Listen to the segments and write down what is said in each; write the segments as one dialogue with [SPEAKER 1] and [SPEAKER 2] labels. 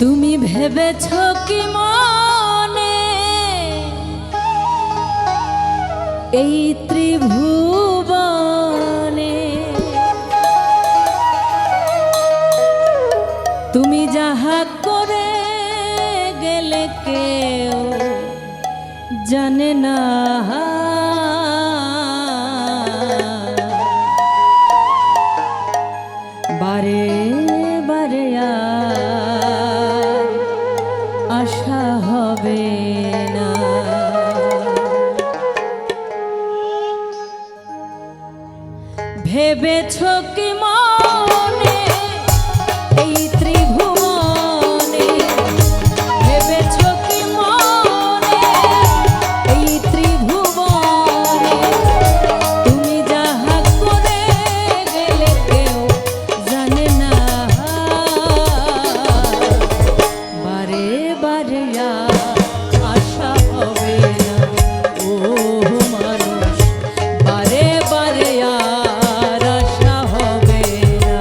[SPEAKER 1] তুমি ভেবেছ কি মনে এই ত্রিভুবনে তুমি যাহা করে গেলে কেউ জানে না। বারে বারে আশা হবে না। ভেবেছ কি মনে এই ত্রিভুবনে, ভেবেছ কি মনে এই ত্রিভুবনে তুমি যাহা করে গেলে কেউ জানে না। বারে বারে আশা হবে না ও মানুষ, বারে বারে আশা হবে না।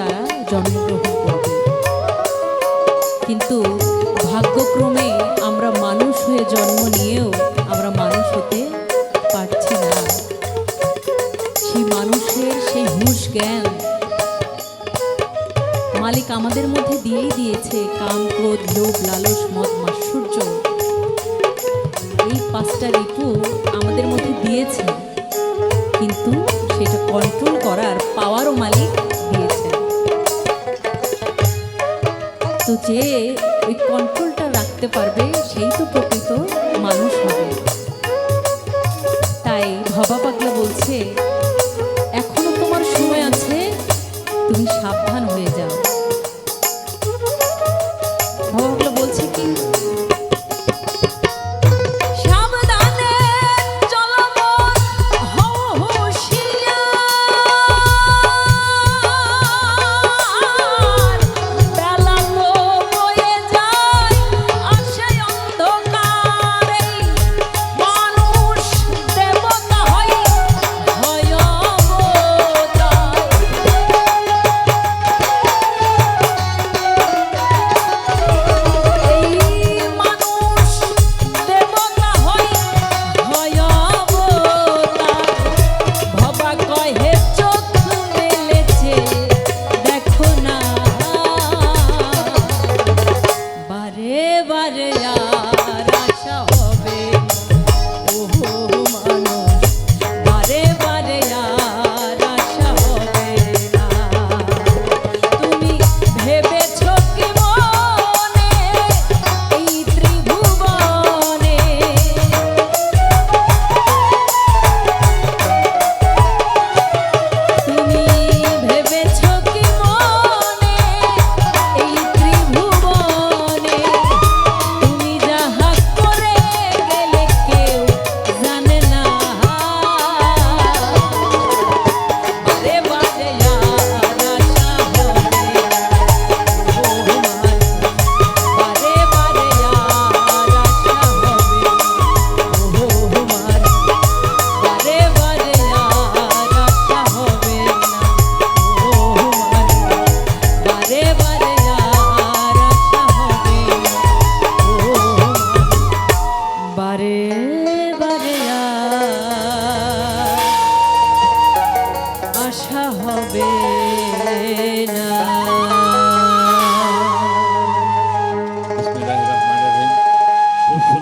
[SPEAKER 1] তারা জন্মগ্রহণ করবে। কিন্তু ভাগ্যক্রমে আমরা মানুষ হয়ে জন্ম নিয়েও আমরা মানুষ হতে পারছি না। সেই মানুষের সেই হুঁশ জ্ঞান মালিক আমাদের মধ্যে দিয়েই দিয়েছে। কাম, ক্রোধ, লোভ, লালস, মদ, মাৎসর্য, এই পাঁচটা রিপু আমাদের মধ্যে দিয়েছে, কিন্তু সেটা কন্ট্রোল করার পাওয়ারও মালিক দিয়েছে। তো যে ওই কন্ট্রোলটা রাখতে পারবে সেই তো প্রকৃত মানুষ হবে। তাই ভবা পাগলা বলছে, এখনো তোমার সময় আছে, তুমি সাবধান হয়ে যাও। ভবা পাগলা বলছে কি,